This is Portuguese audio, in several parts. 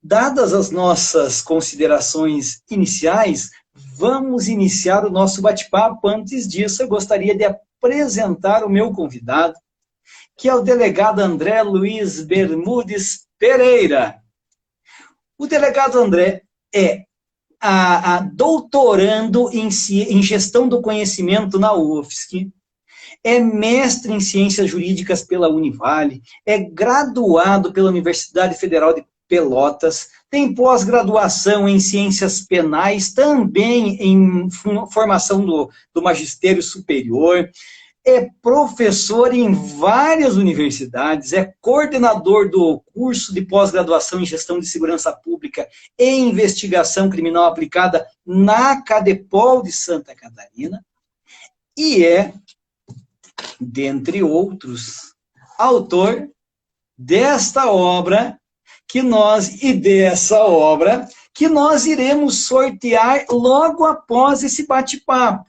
dadas as nossas considerações iniciais, vamos iniciar o nosso bate-papo. Antes disso, eu gostaria de apresentar o meu convidado, que é o delegado André Luiz Bermudes Pereira. O delegado André é doutorando em gestão do conhecimento na UFSC, é mestre em ciências jurídicas pela Univale, é graduado pela Universidade Federal de Pelotas, tem pós-graduação em ciências penais, também em formação do magistério superior, é professor em várias universidades, é coordenador do curso de pós-graduação em gestão de segurança pública e investigação criminal aplicada na Cadepol de Santa Catarina, e é, dentre outros, autor desta obra que nós iremos sortear logo após esse bate-papo.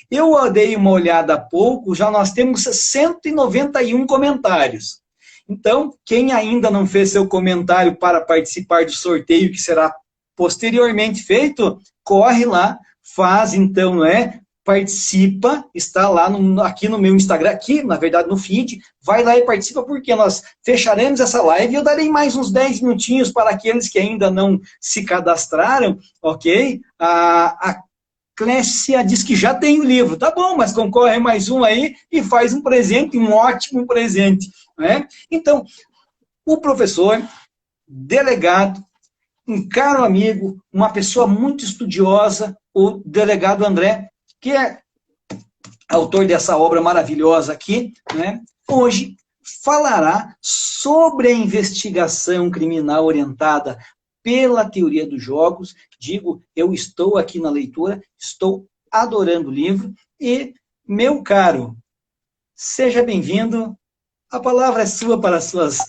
Eu dei uma olhada há pouco, já nós temos 191 comentários. Então, quem ainda não fez seu comentário para participar do sorteio que será posteriormente feito, corre lá, faz então, participa, está lá aqui no meu Instagram, aqui, na verdade, no feed, vai lá e participa, porque nós fecharemos essa live e eu darei mais uns 10 minutinhos para aqueles que ainda não se cadastraram, ok? A Clécia diz que já tem o livro, tá bom, mas concorre mais um aí e faz um presente, um ótimo presente, né? Então, o professor, delegado, um caro amigo, uma pessoa muito estudiosa, o delegado André, que é autor dessa obra maravilhosa aqui, né? Hoje falará sobre a investigação criminal orientada pela teoria dos jogos. Digo, eu estou aqui na leitura, estou adorando o livro, e, meu caro, seja bem-vindo, a palavra é sua para as suas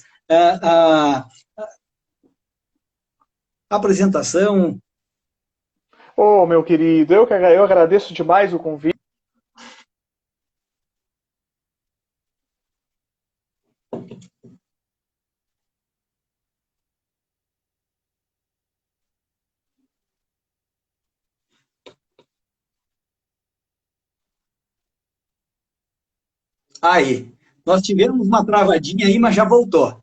apresentação. Ô, meu querido, eu agradeço demais o convite. Aí, nós tivemos uma travadinha aí, mas já voltou.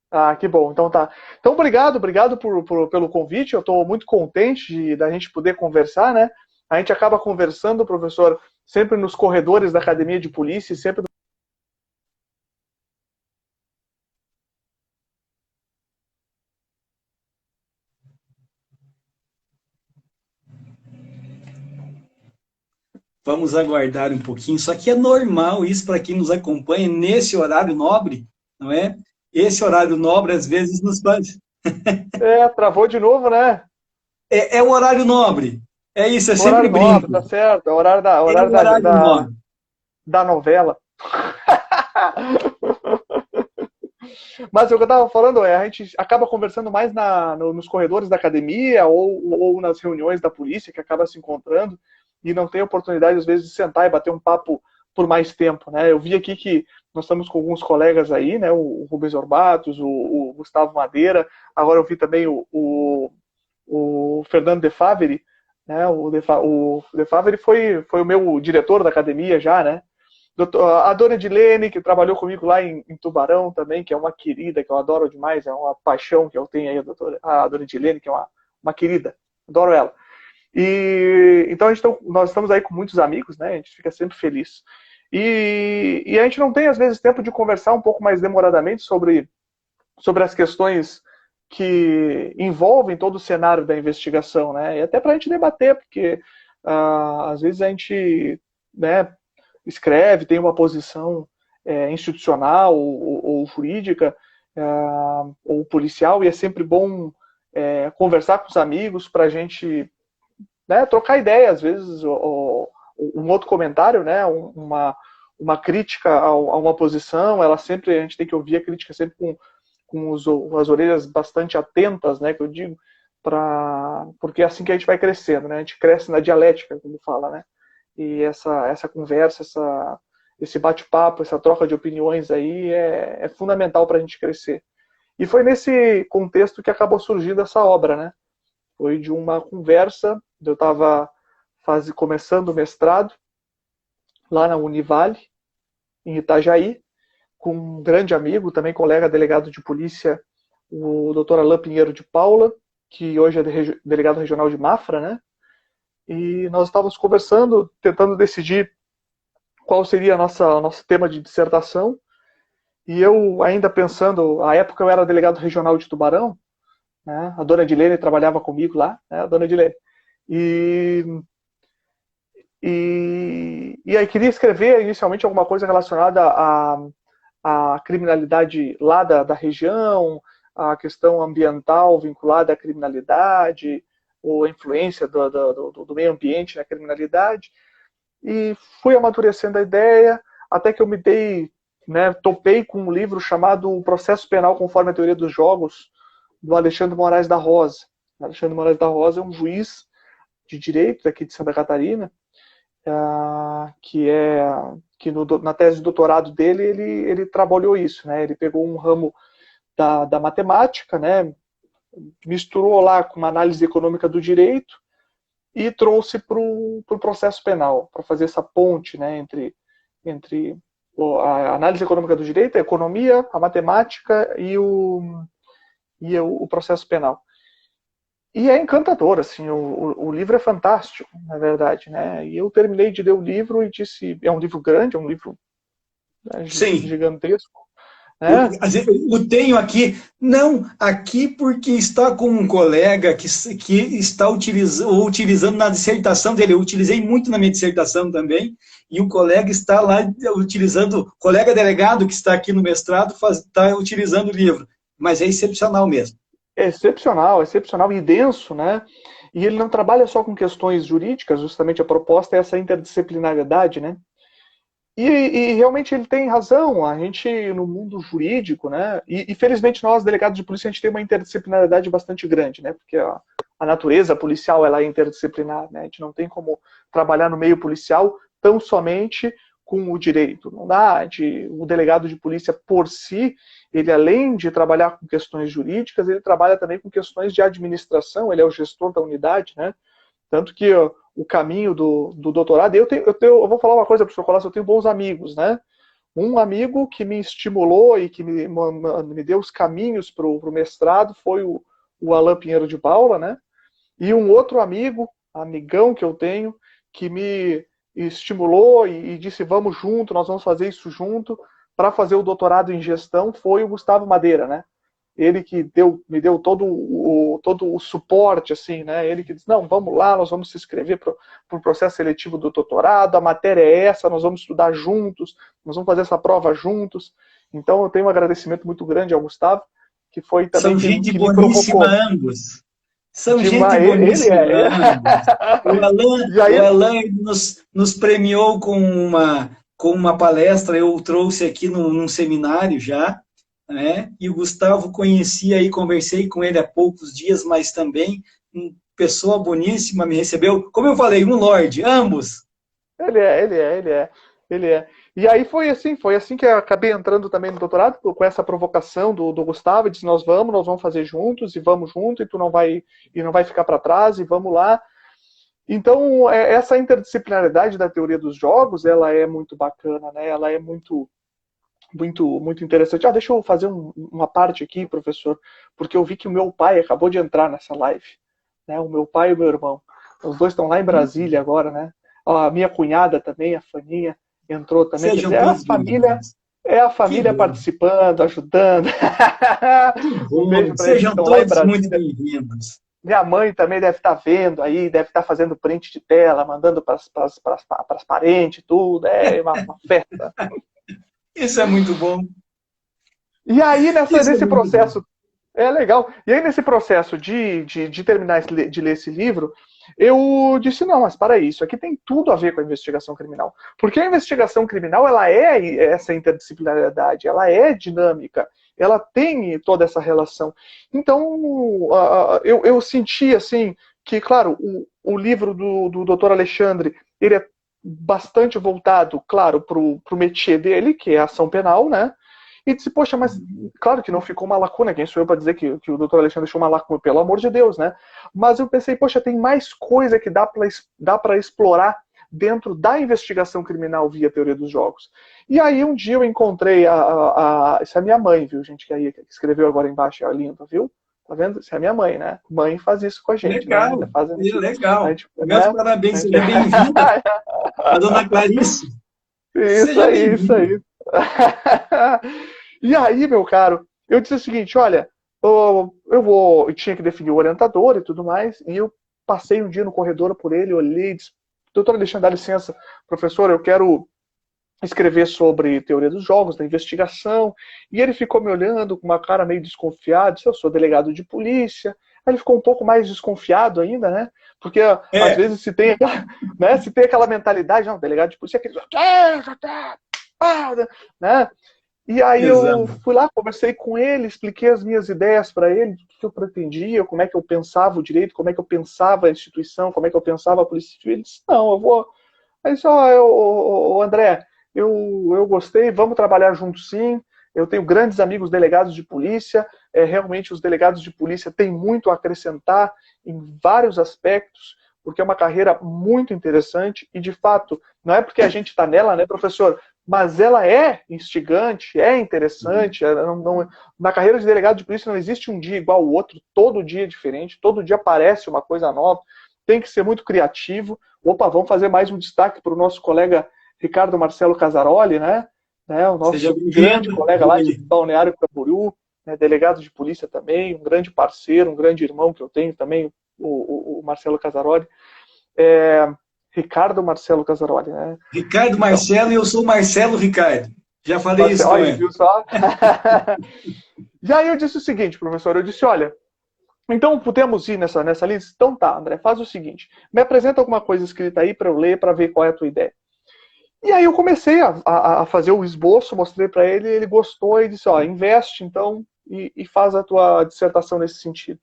Ah, que bom, então tá. Então, obrigado pelo convite, eu estou muito contente da gente poder conversar, né? A gente acaba conversando, professor, sempre nos corredores da academia de polícia, sempre. Vamos aguardar um pouquinho, só que é normal isso para quem nos acompanha nesse horário nobre, não é? Esse horário nobre, às vezes, nos faz... Travou de novo, né? É o horário nobre, é isso, eu sempre Horário nobre, tá brinco. certo, é o horário É o horário nobre. da novela. Mas o que eu estava falando a gente acaba conversando mais nos corredores da academia ou nas reuniões da polícia, que acaba se encontrando e não tem oportunidade, às vezes, de sentar e bater um papo por mais tempo, né? Eu vi aqui que nós estamos com alguns colegas aí, né? O Rubens Orbatos, o Gustavo Madeira, agora eu vi também o Fernando De Faveri, né? O De Faveri foi o meu diretor da academia já, né? A dona Edilene, que trabalhou comigo lá em Tubarão também, que é uma querida, que eu adoro demais, é uma paixão que eu tenho aí, a dona Edilene, que é uma querida, adoro ela. E então nós estamos aí com muitos amigos, né? A gente fica sempre feliz. E a gente não tem, às vezes, tempo de conversar um pouco mais demoradamente sobre as questões que envolvem todo o cenário da investigação, né? E até para a gente debater, porque às vezes a gente, né, escreve, tem uma posição institucional ou jurídica ou policial, e é sempre bom conversar com os amigos para a gente, né, trocar ideia, às vezes, um outro comentário, né, uma crítica a uma posição, a gente tem que ouvir a crítica sempre com as orelhas bastante atentas, né, que eu digo, porque é assim que a gente vai crescendo, né, a gente cresce na dialética, como fala, né, e essa conversa, esse bate-papo, essa troca de opiniões aí é fundamental para a gente crescer. E foi nesse contexto que acabou surgindo essa obra, né? Foi de uma conversa, eu estava começando o mestrado lá na Univale, em Itajaí, com um grande amigo, também colega delegado de polícia, o Dr. Alain Pinheiro de Paula, que hoje é delegado regional de Mafra, né? E nós estávamos conversando, tentando decidir qual seria nosso tema de dissertação. E eu ainda pensando, à época eu era delegado regional de Tubarão, né? A dona Edilene trabalhava comigo lá, né? A dona Edilene. E aí queria escrever inicialmente alguma coisa relacionada à criminalidade lá da região, a questão ambiental vinculada à criminalidade, ou a influência do meio ambiente na criminalidade. E fui amadurecendo a ideia, até que eu me dei, né, topei com um livro chamado O Processo Penal conforme a Teoria dos Jogos, do Alexandre Moraes da Rosa. Alexandre Moraes da Rosa é um juiz de direito daqui de Santa Catarina, que na tese de doutorado dele ele trabalhou isso, né? Ele pegou um ramo da matemática, né? Misturou lá com uma análise econômica do direito e trouxe para o processo penal, para fazer essa ponte, né, entre a análise econômica do direito, a economia, a matemática e o processo penal. E é encantador, assim, o livro é fantástico, na verdade, né? E eu terminei de ler o livro e disse, é um livro grande, é um livro, né, gigantesco. Né? Eu tenho aqui, não, aqui porque está com um colega que está utilizando na dissertação dele, eu utilizei muito na minha dissertação também, e o colega está lá utilizando, colega delegado que está aqui no mestrado, está utilizando o livro, mas é excepcional mesmo. É excepcional e denso, né? E ele não trabalha só com questões jurídicas, justamente a proposta é essa interdisciplinariedade, né? E realmente ele tem razão, a gente no mundo jurídico, né? E felizmente nós, delegados de polícia, a gente tem uma interdisciplinariedade bastante grande, né? Porque a natureza policial ela é interdisciplinar, né? A gente não tem como trabalhar no meio policial tão somente com o direito. Não dá, o delegado de polícia por si, ele além de trabalhar com questões jurídicas, ele trabalha também com questões de administração, ele é o gestor da unidade, né? Tanto que o caminho do doutorado, eu vou falar uma coisa, professor Colasso, eu tenho bons amigos, né? Um amigo que me estimulou e que me deu os caminhos para o mestrado foi o Alain Pinheiro de Paula, né? E um outro amigão que eu tenho, que me estimulou e disse, vamos junto, nós vamos fazer isso junto, para fazer o doutorado em gestão, foi o Gustavo Madeira, né? Ele que me deu todo o suporte, assim, né? Ele que disse, não, vamos lá, nós vamos se inscrever para o processo seletivo do doutorado, a matéria é essa, nós vamos estudar juntos, nós vamos fazer essa prova juntos. Então eu tenho um agradecimento muito grande ao Gustavo, que foi também São gente que boníssima ambos. São gente boníssima ambos. O Alain nos premiou com uma palestra, eu trouxe aqui num seminário já, né? E o Gustavo conhecia e conversei com ele há poucos dias, mas também pessoa boníssima, me recebeu, como eu falei, um lorde, ambos. Ele é. E aí foi assim que eu acabei entrando também no doutorado, com essa provocação do Gustavo, disse, nós vamos fazer juntos, e vamos junto, e tu não vai ficar para trás, e vamos lá. Então, essa interdisciplinaridade da teoria dos jogos, ela é muito bacana, né? Ela é muito interessante. Deixa eu fazer uma parte aqui, professor, porque eu vi que o meu pai acabou de entrar nessa live, né? O meu pai e o meu irmão. Os dois estão lá em Brasília agora, né? A minha cunhada também, a Faninha, entrou também. Sejam todos a família participando, ajudando. Um beijo para eles que estão lá em Brasília. Muito bem-vindos. Minha mãe também deve estar vendo aí, deve estar fazendo print de tela, mandando para as parentes, tudo. É uma festa. Isso é muito bom. E aí, nesse processo, é legal. E aí, nesse processo de terminar de ler esse livro, eu disse, não, mas para isso aqui tem tudo a ver com a investigação criminal. Porque a investigação criminal, ela é essa interdisciplinariedade, ela é dinâmica, ela tem toda essa relação. Então, eu senti, assim, que, claro, o livro do Dr. Alexandre, ele é bastante voltado, claro, para o métier dele, que é a ação penal, né? E disse, poxa, mas claro que não ficou uma lacuna, quem sou eu para dizer que o doutor Alexandre deixou uma lacuna, pelo amor de Deus, né? Mas eu pensei, poxa, tem mais coisa que dá para explorar dentro da investigação criminal via teoria dos jogos. E aí um dia eu encontrei essa é a minha mãe, viu, gente, que aí escreveu agora embaixo, é linda, viu? Tá vendo? Essa é a minha mãe, né? Mãe faz isso com a gente, Legal, né? Faz legal. Meus né? parabéns, seja bem-vinda, a dona Clarice. Isso Seja aí, isso bem-vinda. aí. E aí, meu caro, eu disse o seguinte, olha, eu tinha que definir o orientador e tudo mais, e eu passei um dia no corredor por ele, olhei e disse, doutor Alexandre, dá licença, professor, eu quero escrever sobre teoria dos jogos, da investigação, e ele ficou me olhando com uma cara meio desconfiada, disse, eu sou delegado de polícia. Aí ele ficou um pouco mais desconfiado ainda, né? Porque às É, vezes se tem, né, se tem aquela mentalidade, não, delegado de polícia é aquele, né? E aí eu exato. fui lá, conversei com ele, expliquei as minhas ideias para ele, o que eu pretendia, como é que eu pensava o direito, como é que eu pensava a instituição, como é que eu pensava a polícia civil. Ele disse, não, eu vou... Aí disse, André, eu gostei, vamos trabalhar juntos sim, eu tenho grandes amigos delegados de polícia, realmente os delegados de polícia têm muito a acrescentar em vários aspectos, porque é uma carreira muito interessante e, de fato, não é porque a gente está nela, né, professor, mas ela é instigante, é interessante. Na carreira de delegado de polícia não existe um dia igual ao outro, todo dia é diferente, todo dia aparece uma coisa nova, tem que ser muito criativo. Opa, vamos fazer mais um destaque para o nosso colega Ricardo Marcelo Casaroli, né? O Seja nosso grande bem-vindo. colega lá de Balneário Camboriú, né, delegado de polícia também, um grande parceiro, um grande irmão que eu tenho também, o Marcelo Casaroli. Ricardo Marcelo Casaroli, né? Ricardo Então, Marcelo e eu sou Marcelo Ricardo. Já falei isso Marcelo, com olha, ele. viu só? E aí eu disse o seguinte, professor, eu disse, olha, então podemos ir nessa lista? Então tá, André, faz o seguinte, me apresenta alguma coisa escrita aí para eu ler, para ver qual é a tua ideia. E aí eu comecei a fazer o esboço, mostrei para ele, ele gostou e disse, ó, investe então e faz a tua dissertação nesse sentido.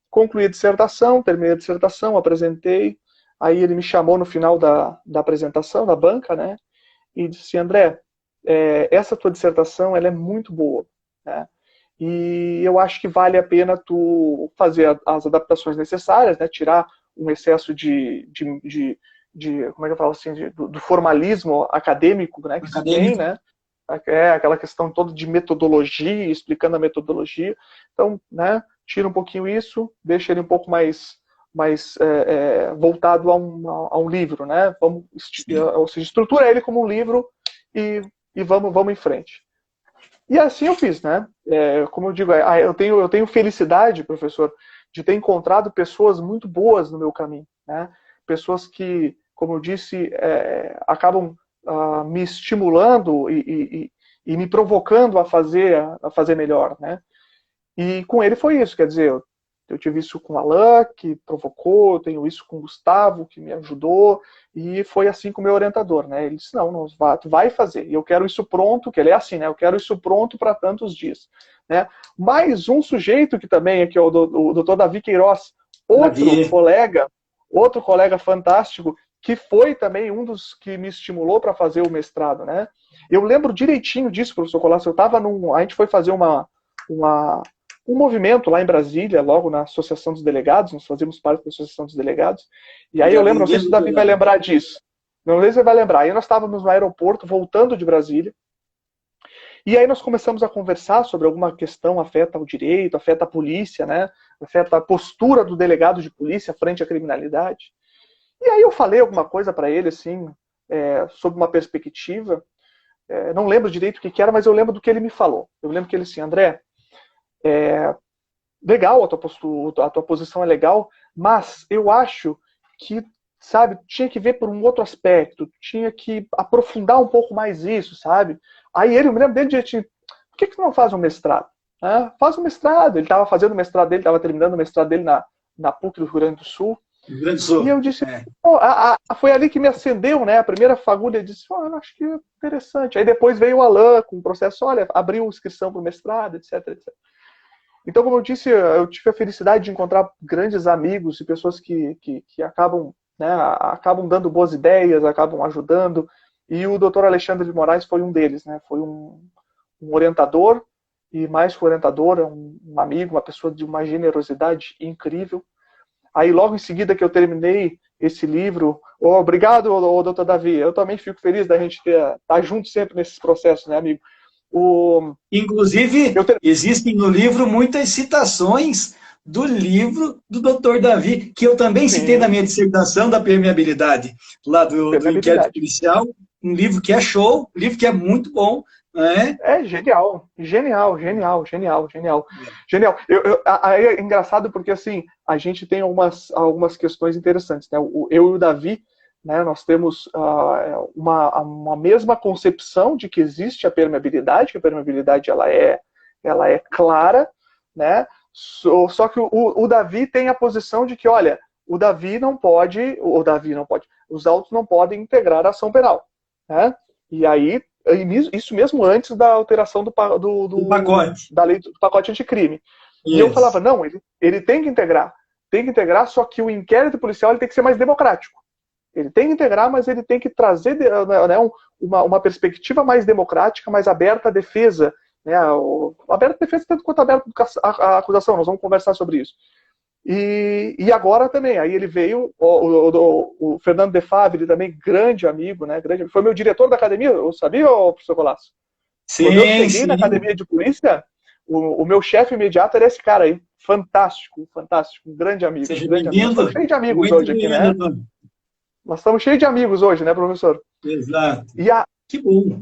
Concluí a dissertação, terminei a dissertação, apresentei, aí ele me chamou no final da apresentação, da banca, né, e disse, André, essa tua dissertação ela é muito boa, né, e eu acho que vale a pena tu fazer as adaptações necessárias, né, tirar um excesso como é que eu falo assim, do formalismo acadêmico, né, que se tem, Acadêmico. né, aquela questão toda de metodologia, explicando a metodologia. Então, né, tira um pouquinho isso, deixa ele um pouco mais voltado a um livro, né? Ou seja, estrutura ele como um livro e vamos em frente. E assim eu fiz, né? Como eu digo, eu tenho felicidade, professor, de ter encontrado pessoas muito boas no meu caminho, né? Pessoas que, como eu disse, acabam me estimulando e me provocando a fazer melhor, né? E com ele foi isso, quer dizer, eu tive isso com o Alain, que provocou, eu tenho isso com o Gustavo, que me ajudou, e foi assim com o meu orientador, né? Ele disse, não, tu vai fazer, e eu quero isso pronto, que ele é assim, né? Eu quero isso pronto para tantos dias, né? Mais um sujeito que também, aqui, o doutor Davi Queiroz, Davi. outro colega fantástico, que foi também um dos que me estimulou para fazer o mestrado, né? Eu lembro direitinho disso, professor Colasso, a gente foi fazer um movimento lá em Brasília, logo na Associação dos Delegados, nós fazíamos parte da Associação dos Delegados, e aí eu Já lembro, não sei bem-vindo, se o doutor Davi vai Davi. lembrar disso, não sei se ele vai lembrar, aí nós estávamos no aeroporto, voltando de Brasília, e aí nós começamos a conversar sobre alguma questão afeta o direito, afeta a polícia, né? Afeta a postura do delegado de polícia frente à criminalidade. E aí eu falei alguma coisa para ele, assim, sobre uma perspectiva, não lembro direito o que era, mas eu lembro do que ele me falou. Eu lembro que ele disse, André, legal, a tua posição é legal, mas eu acho que, sabe, tinha que ver por um outro aspecto, tinha que aprofundar um pouco mais isso, sabe? Aí eu me lembro dele de por que tu não faz um mestrado? Faz um mestrado, ele estava fazendo o mestrado dele, estava terminando o mestrado dele na PUC do Rio Grande do Sul, Rio Grande do e Sul. eu disse, foi ali que me acendeu, né? A primeira fagulha, eu disse, eu acho que é interessante. Aí depois veio o Alain com o processo, olha, abriu inscrição para o mestrado, etc, etc. Então, como eu disse, eu tive a felicidade de encontrar grandes amigos e pessoas que acabam, né, acabam dando boas ideias, acabam ajudando. E o Dr. Alexandre de Moraes foi um deles, né? Foi um um orientador, e mais que orientador, é um amigo, uma pessoa de uma generosidade incrível. Aí logo em seguida que eu terminei esse livro, obrigado, doutor Davi, eu também fico feliz da gente estar junto sempre nesses processos, né, amigo? Inclusive, existem no livro muitas citações do livro do Dr. Davi, que eu também citei na minha dissertação da permeabilidade, lá do inquérito policial, um livro que é show, um livro que é muito bom, né? É genial, genial. É engraçado porque, assim, a gente tem algumas questões interessantes, né? Eu e o Davi, né, nós temos uma mesma concepção de que existe a permeabilidade, que a permeabilidade ela é clara, né? Só que o Davi tem a posição de que, olha, o Davi não pode, os autos não podem integrar a ação penal, né? E aí, isso mesmo antes da alteração do pacote. Da lei do pacote anticrime. Yes. E eu falava, não, ele tem que integrar, só que o inquérito policial ele tem que ser mais democrático. Ele tem que integrar, mas ele tem que trazer, né, uma perspectiva mais democrática, mais aberta à defesa, né, aberta à defesa tanto quanto aberta à acusação. Nós vamos conversar sobre isso. E agora também, aí ele veio, o Fernando De Favre, também grande amigo, né? Foi meu diretor da academia, eu sabia, professor Colasso? Sim, quando eu cheguei na academia de polícia, o meu chefe imediato era esse cara aí, fantástico, um grande amigo. Seja bem-vindo. Nós estamos cheios de amigos muito hoje aqui, né? Nós estamos cheios de amigos hoje, né, professor? Exato. Que bom.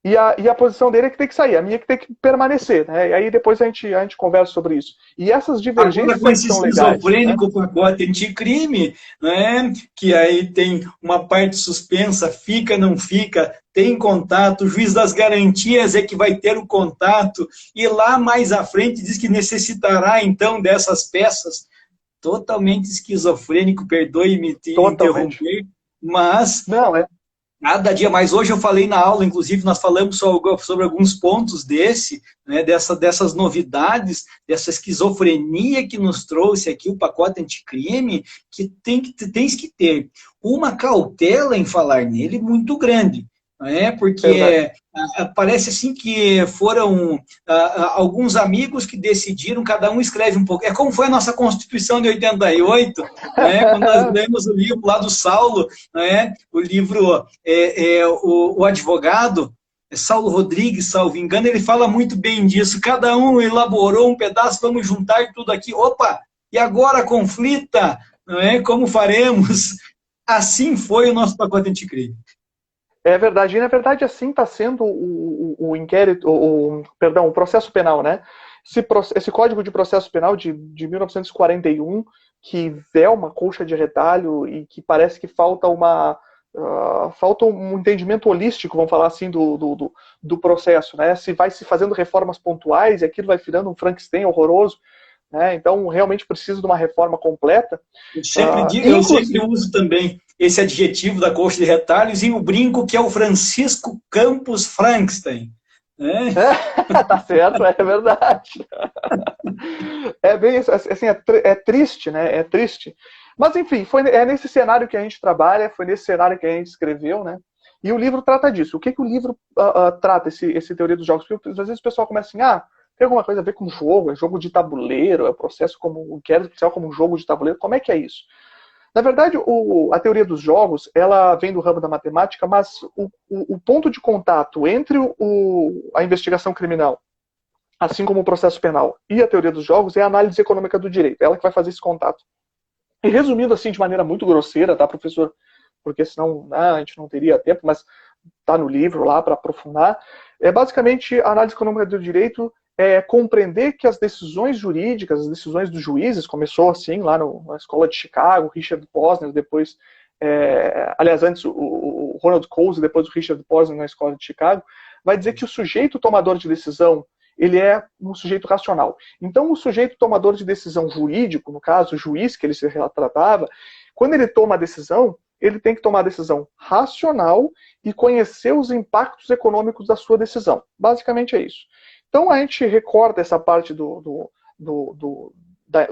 E a posição dele é que tem que sair, a minha é que tem que permanecer, né? E aí depois a gente conversa sobre isso. E essas divergências agora, com esse são legais. Esquizofrênico, né? Pacote anticrime, né? Que aí tem uma parte suspensa, fica, não fica, tem contato, o juiz das garantias é que vai ter o contato, e lá mais à frente diz que necessitará, então, dessas peças. Totalmente esquizofrênico, perdoe-me te interromper, mas... Não, cada dia mais. Hoje eu falei na aula, inclusive, nós falamos sobre alguns pontos né, dessas novidades, dessa esquizofrenia que nos trouxe aqui o pacote anticrime, que tens que ter uma cautela em falar nele muito grande. Né, porque parece assim que foram alguns amigos que decidiram, cada um escreve um pouco. É como foi a nossa Constituição de 88, né, quando nós lemos o livro lá do Saulo, né, o livro o Advogado, Saulo Rodrigues, salvo engano, ele fala muito bem disso. Cada um elaborou um pedaço, vamos juntar tudo aqui. Opa, e agora conflita, não é? Como faremos? Assim foi o nosso pacote anticrime. É verdade, e na verdade assim está sendo o inquérito, o processo penal, né? Esse Código de Processo Penal de 1941, que é uma colcha de retalho e que parece que falta um entendimento holístico, vamos falar assim, do processo, né? Se vai se fazendo reformas pontuais e aquilo vai virando um Frankenstein horroroso, né? Então realmente precisa de uma reforma completa. Eu sempre digo, eu sempre uso também esse adjetivo da colcha de retalhos e o brinco que é o Francisco Campos Frankenstein. Né? Tá certo, é verdade. É bem assim, é triste, né? É triste. Mas enfim, é nesse cenário que a gente trabalha, foi nesse cenário que a gente escreveu, né? E o livro trata disso. O que o livro trata, esse teoria dos jogos? Porque às vezes o pessoal começa assim, tem alguma coisa a ver com jogo, é jogo de tabuleiro, é processo como o inquérito policial como um jogo de tabuleiro, como é que é isso? Na verdade, a teoria dos jogos, ela vem do ramo da matemática, mas o ponto de contato entre a investigação criminal, assim como o processo penal, e a teoria dos jogos é a análise econômica do direito. É ela que vai fazer esse contato. E resumindo assim, de maneira muito grosseira, tá, professor? Porque senão a gente não teria tempo, mas tá no livro lá para aprofundar. Basicamente, a análise econômica do direito é compreender que as decisões jurídicas, as decisões dos juízes, começou assim lá na escola de Chicago, Richard Posner, depois, aliás, antes o Ronald Coase, depois o Richard Posner na escola de Chicago, vai dizer que o sujeito tomador de decisão, ele é um sujeito racional. Então, o sujeito tomador de decisão jurídico, no caso, o juiz que ele se tratava, quando ele toma a decisão, ele tem que tomar a decisão racional e conhecer os impactos econômicos da sua decisão. Basicamente é isso. Então a gente recorta essa parte do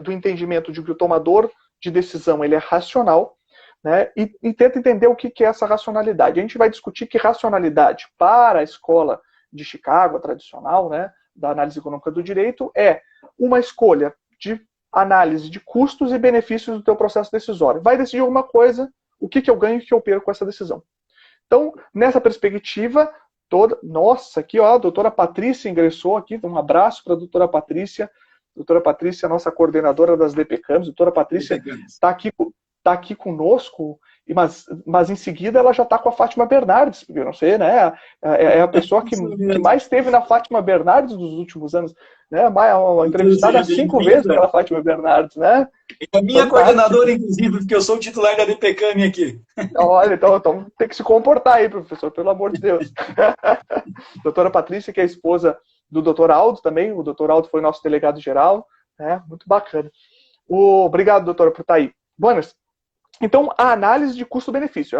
entendimento de que o tomador de decisão ele é racional, né, e tenta entender o que é essa racionalidade. A gente vai discutir que racionalidade para a escola de Chicago, a tradicional, né, da análise econômica do direito, é uma escolha de análise de custos e benefícios do teu processo decisório. Vai decidir alguma coisa, o que eu ganho e o que eu perco com essa decisão. Então, nessa perspectiva, nossa, aqui ó, a doutora Patrícia ingressou aqui, um abraço para a doutora Patrícia. Doutora Patrícia, nossa coordenadora das DPCAMs. Doutora Patrícia está aqui conosco, mas em seguida ela já está com a Fátima Bernardes, porque eu não sei, né? É a pessoa que mais esteve na Fátima Bernardes nos últimos anos, né? Uma entrevistada 5 vezes pela Fátima Bernardes, né? É a minha coordenadora, inclusive, porque eu sou o titular da DPCAM aqui. Olha, então tem que se comportar aí, professor, pelo amor de Deus. Doutora Patrícia, que é a esposa do doutor Aldo também, o doutor Aldo foi nosso delegado geral, né? Muito bacana. Obrigado, doutora, por estar aí. Buenas. Então, a análise de custo-benefício,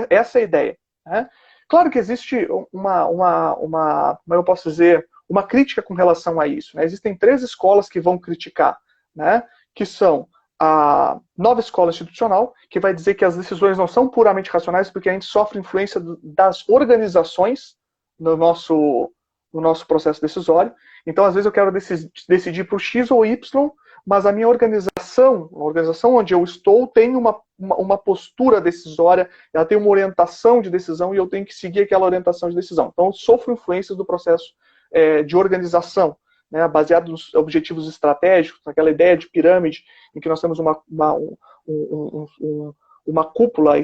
essa é a ideia. Né? Claro que existe como eu posso dizer, uma crítica com relação a isso. Né? Existem 3 escolas que vão criticar, né? Que são a nova escola institucional, que vai dizer que as decisões não são puramente racionais, porque a gente sofre influência das organizações no nosso processo decisório. Então, às vezes, eu quero decidir para o X ou Y, mas a minha organização, a organização onde eu estou, tem uma postura decisória, ela tem uma orientação de decisão e eu tenho que seguir aquela orientação de decisão. Então, eu sofro influências do processo de organização, né, baseado nos objetivos estratégicos, naquela ideia de pirâmide, em que nós temos uma cúpula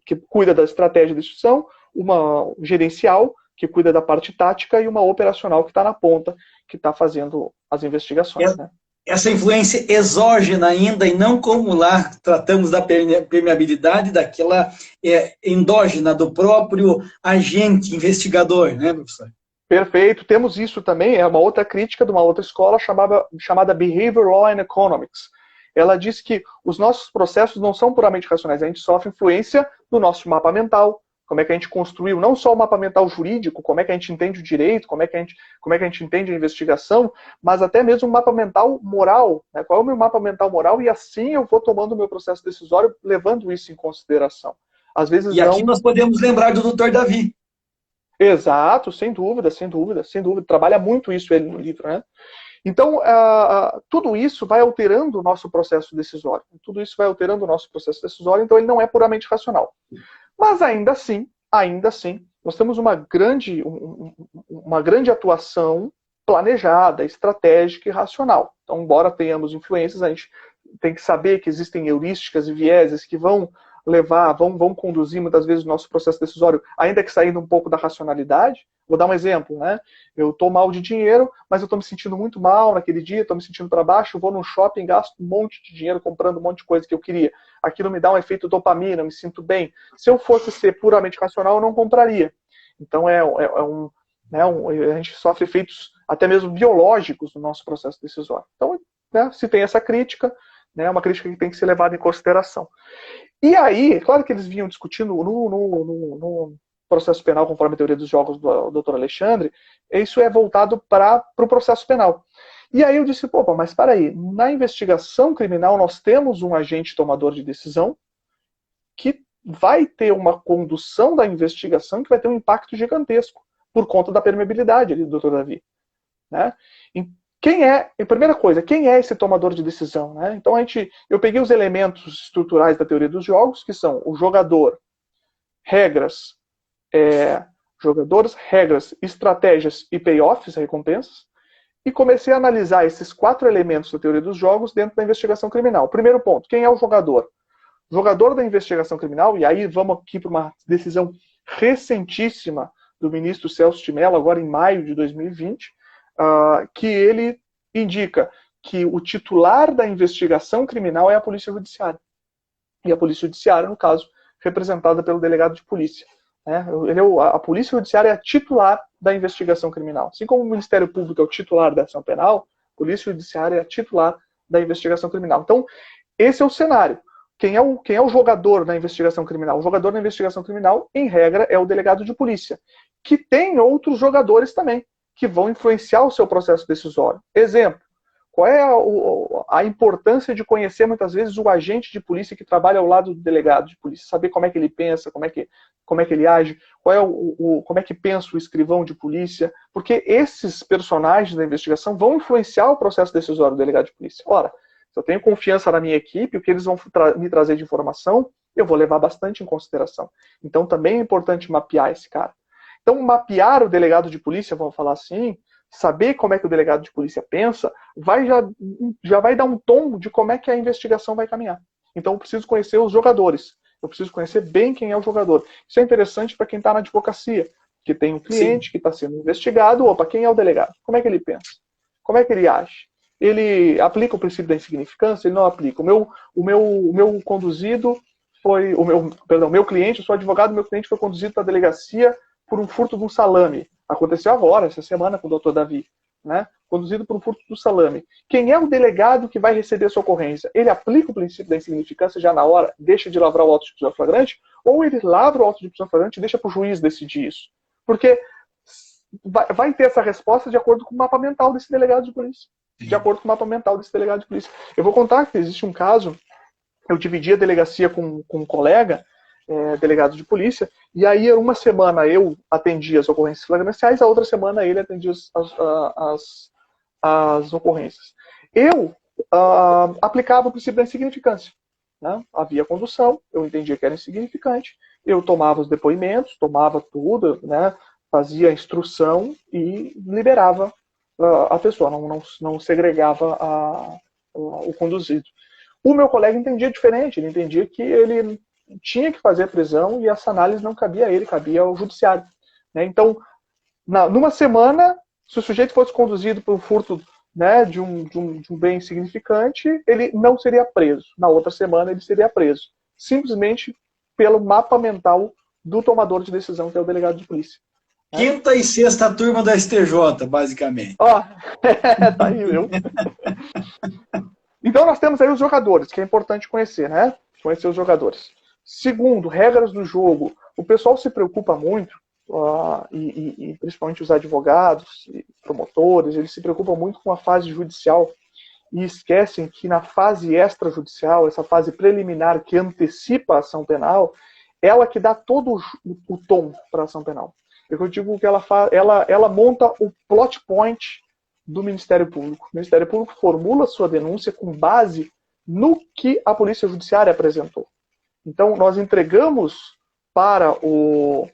que cuida da estratégia de decisão, uma gerencial, que cuida da parte tática, e uma operacional que está na ponta, que está fazendo as investigações. Né? Essa influência exógena ainda, e não como lá tratamos da permeabilidade, daquela endógena do próprio agente investigador, né, professor? Perfeito, temos isso também, é uma outra crítica de uma outra escola chamada Behavior Law and Economics. Ela diz que os nossos processos não são puramente racionais, a gente sofre influência do nosso mapa mental, como é que a gente construiu não só o mapa mental jurídico, como é que a gente entende o direito, como é que a gente entende a investigação, mas até mesmo o mapa mental moral. Né? Qual é o meu mapa mental moral? E assim eu vou tomando o meu processo decisório, levando isso em consideração. Às vezes aqui nós podemos lembrar do Dr. Davi. Exato, sem dúvida. Trabalha muito isso ele no livro, né? Então, tudo isso vai alterando o nosso processo decisório. Então ele não é puramente racional. Mas ainda assim, nós temos uma grande atuação planejada, estratégica e racional. Então, embora tenhamos influências, a gente tem que saber que existem heurísticas e vieses que vão conduzir muitas vezes o nosso processo decisório, ainda que saindo um pouco da racionalidade. Vou dar um exemplo, né? Eu estou mal de dinheiro, mas eu estou me sentindo muito mal naquele dia, estou me sentindo para baixo, vou num shopping, gasto um monte de dinheiro comprando um monte de coisa que eu queria. Aquilo me dá um efeito dopamina, eu me sinto bem. Se eu fosse ser puramente racional, eu não compraria. Então a gente sofre efeitos até mesmo biológicos no nosso processo decisório. Então, né, se tem essa crítica, né, é uma crítica que tem que ser levada em consideração. E aí, claro que eles vinham discutindo no processo penal, conforme a teoria dos jogos do Dr. Alexandre, isso é voltado para o processo penal. E aí eu disse, mas para aí, na investigação criminal nós temos um agente tomador de decisão que vai ter uma condução da investigação que vai ter um impacto gigantesco por conta da permeabilidade ali do Dr. Davi. Né? Primeira coisa, quem é esse tomador de decisão? Né? Então eu peguei os elementos estruturais da teoria dos jogos, que são o jogador, regras, estratégias e payoffs, recompensas, e comecei a analisar esses 4 elementos da teoria dos jogos dentro da investigação criminal. Primeiro ponto, quem é o jogador? O jogador da investigação criminal, e aí vamos aqui para uma decisão recentíssima do ministro Celso de Mello, agora em maio de 2020, que ele indica que o titular da investigação criminal é a Polícia Judiciária. E a Polícia Judiciária, no caso, representada pelo delegado de polícia. Né? A Polícia Judiciária é a titular da investigação criminal. Assim como o Ministério Público é o titular da ação penal, a Polícia Judiciária é a titular da investigação criminal. Então, esse é o cenário. Quem é o jogador na investigação criminal? O jogador na investigação criminal, em regra, é o delegado de polícia, que tem outros jogadores também, que vão influenciar o seu processo decisório. Exemplo, Qual é a importância de conhecer, muitas vezes, o agente de polícia que trabalha ao lado do delegado de polícia? Saber como é que ele pensa, como é que ele age, como é que pensa o escrivão de polícia, porque esses personagens da investigação vão influenciar o processo decisório do delegado de polícia. Ora, se eu tenho confiança na minha equipe, o que eles vão me trazer de informação, eu vou levar bastante em consideração. Então, também é importante mapear esse cara. Então, mapear o delegado de polícia, vamos falar assim, saber como é que o delegado de polícia pensa, já vai dar um tom de como é que a investigação vai caminhar. Então, eu preciso conhecer os jogadores. Eu preciso conhecer bem quem é o jogador. Isso é interessante para quem está na advocacia, que tem um cliente que está sendo investigado. Opa, quem é o delegado? Como é que ele pensa? Como é que ele age? Ele aplica o princípio da insignificância? Ele não aplica. O meu conduzido foi... O meu cliente, eu sou advogado, meu cliente foi conduzido para a delegacia por um furto de um salame. Aconteceu agora, essa semana, com o Dr. Davi, né? Conduzido por um furto do salame. Quem é o delegado que vai receber essa ocorrência? Ele aplica o princípio da insignificância já na hora, deixa de lavrar o auto de prisão flagrante, ou ele lavra o auto de prisão flagrante e deixa para o juiz decidir isso? Porque vai ter essa resposta de acordo com o mapa mental desse delegado de polícia. De acordo com o mapa mental desse delegado de polícia. Eu vou contar que existe um caso, eu dividi a delegacia com um colega, delegado de polícia, e aí uma semana eu atendia as ocorrências flagranciais, a outra semana ele atendia as ocorrências. Eu aplicava o princípio da insignificância. Né? Havia condução, eu entendia que era insignificante, eu tomava os depoimentos, tomava tudo, né? Fazia a instrução e liberava a pessoa, não segregava o conduzido. O meu colega entendia diferente, ele entendia que ele tinha que fazer a prisão e essa análise não cabia a ele, cabia ao judiciário. Né? Então, numa semana, se o sujeito fosse conduzido por um furto, né, de um bem insignificante, ele não seria preso. Na outra semana, ele seria preso. Simplesmente pelo mapa mental do tomador de decisão, que é o delegado de polícia. Quinta e sexta turma da STJ, basicamente. Tá aí, viu? Então, nós temos aí os jogadores, que é importante conhecer, né? Conhecer os jogadores. Segundo, regras do jogo. O pessoal se preocupa muito, e principalmente os advogados e promotores, eles se preocupam muito com a fase judicial e esquecem que na fase extrajudicial, essa fase preliminar que antecipa a ação penal, ela que dá todo o tom para a ação penal. Eu digo que ela monta o plot point do Ministério Público. O Ministério Público formula sua denúncia com base no que a Polícia Judiciária apresentou. Então, nós entregamos para o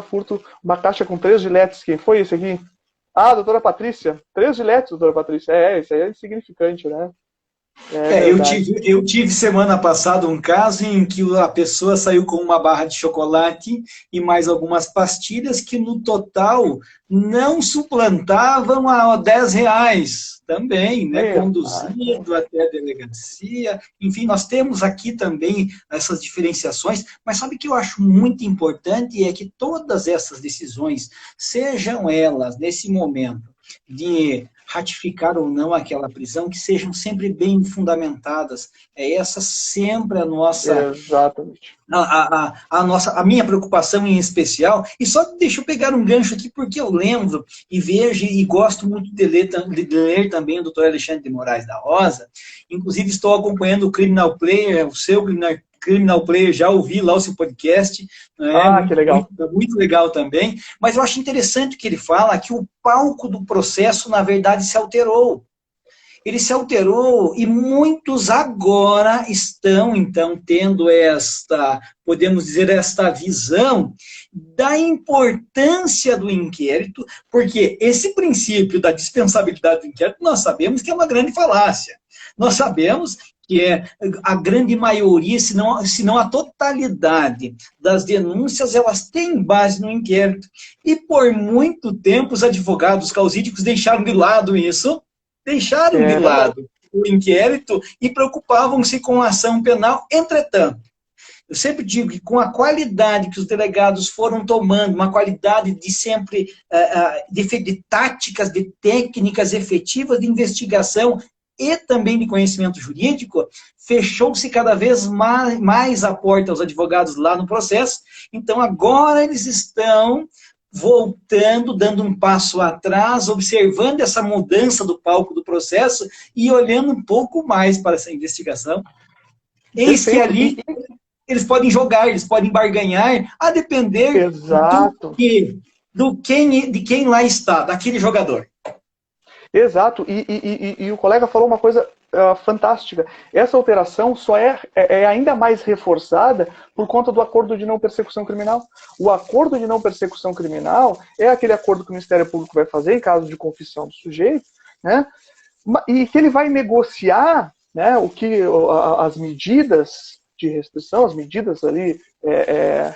furto uma caixa com 3 giletes. Quem foi esse aqui? Doutora Patrícia. 3 giletes, doutora Patrícia. Isso aí é insignificante, né? Eu tive semana passada um caso em que a pessoa saiu com uma barra de chocolate e mais algumas pastilhas que no total não suplantavam a R$10 também, né? Conduzido até a delegacia. Enfim, nós temos aqui também essas diferenciações, mas sabe o que eu acho muito importante é que todas essas decisões, sejam elas nesse momento de ratificar ou não aquela prisão, que sejam sempre bem fundamentadas. É essa sempre a nossa... Exatamente. A minha preocupação em especial, e só deixa eu pegar um gancho aqui, porque eu lembro e vejo e gosto muito de ler também o Dr. Alexandre de Moraes da Rosa. Inclusive estou acompanhando o Criminal Player, o seu Criminal Player, já ouvi lá o seu podcast. Né? Que legal. Muito legal também. Mas eu acho interessante que ele fala que o palco do processo, na verdade, se alterou. Ele se alterou e muitos agora estão, então, tendo podemos dizer, esta visão da importância do inquérito, porque esse princípio da dispensabilidade do inquérito, nós sabemos que é uma grande falácia. Nós sabemos que a grande maioria, se não a totalidade das denúncias, elas têm base no inquérito. E por muito tempo os advogados causídicos deixaram de lado isso, de lado o inquérito e preocupavam-se com a ação penal. Entretanto, eu sempre digo que com a qualidade que os delegados foram tomando, uma qualidade de sempre, de táticas, de técnicas efetivas de investigação e também de conhecimento jurídico, fechou-se cada vez mais a porta aos advogados lá no processo. Então, agora eles estão voltando, dando um passo atrás, observando essa mudança do palco do processo e olhando um pouco mais para essa investigação. Eis que Perfeito. ali eles podem jogar, eles podem barganhar, a depender Exato. de quem lá está, daquele jogador. Exato. E o colega falou uma coisa fantástica. Essa alteração só é ainda mais reforçada por conta do acordo de não persecução criminal. O acordo de não persecução criminal é aquele acordo que o Ministério Público vai fazer em caso de confissão do sujeito, né? E que ele vai negociar, né, as medidas de restrição, as medidas ali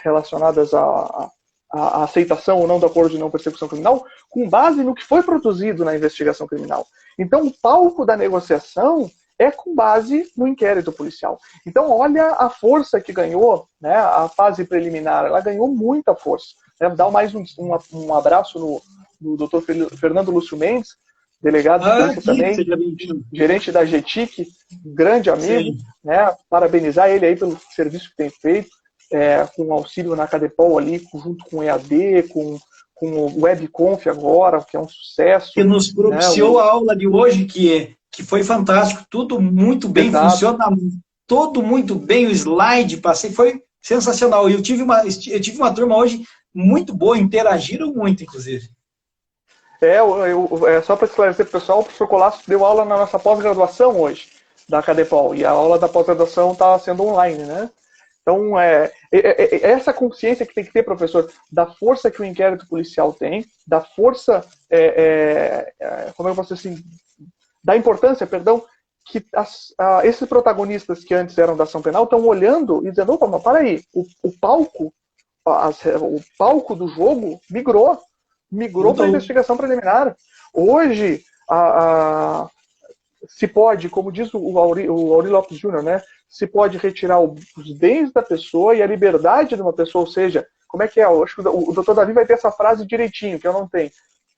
relacionadas à aceitação ou não do acordo de não persecução criminal, com base no que foi produzido na investigação criminal. Então, o palco da negociação é com base no inquérito policial. Então, olha a força que ganhou, né, a fase preliminar, ela ganhou muita força. Né? Dá mais um abraço no Dr. Fernando Lúcio Mendes, delegado de polícia também, gerente da GETIC, grande amigo, né? Parabenizar ele aí pelo serviço que tem feito, com auxílio na Cadepol ali, junto com o EAD, com o WebConf agora, que é um sucesso. Que nos propiciou, né, a aula de hoje, que foi fantástico, tudo muito bem, funciona todo muito bem, o slide, passei, foi sensacional. Eu tive uma turma hoje muito boa, interagiram muito, inclusive. Só para esclarecer para o pessoal, o professor Colasso deu aula na nossa pós-graduação hoje, da Cadepol, e a aula da pós-graduação está sendo online, né? Então, essa consciência que tem que ter, professor, da força que o inquérito policial tem, da força, como eu posso dizer assim, da importância, perdão, que esses protagonistas que antes eram da ação penal estão olhando e dizendo, opa, mas para aí, o palco do jogo migrou para a investigação preliminar. Hoje, se pode, como diz o Auri Lopes Júnior, né, se pode retirar os bens da pessoa e a liberdade de uma pessoa, ou seja, como é que é? Eu acho que o doutor Davi vai ter essa frase direitinho, que eu não tenho.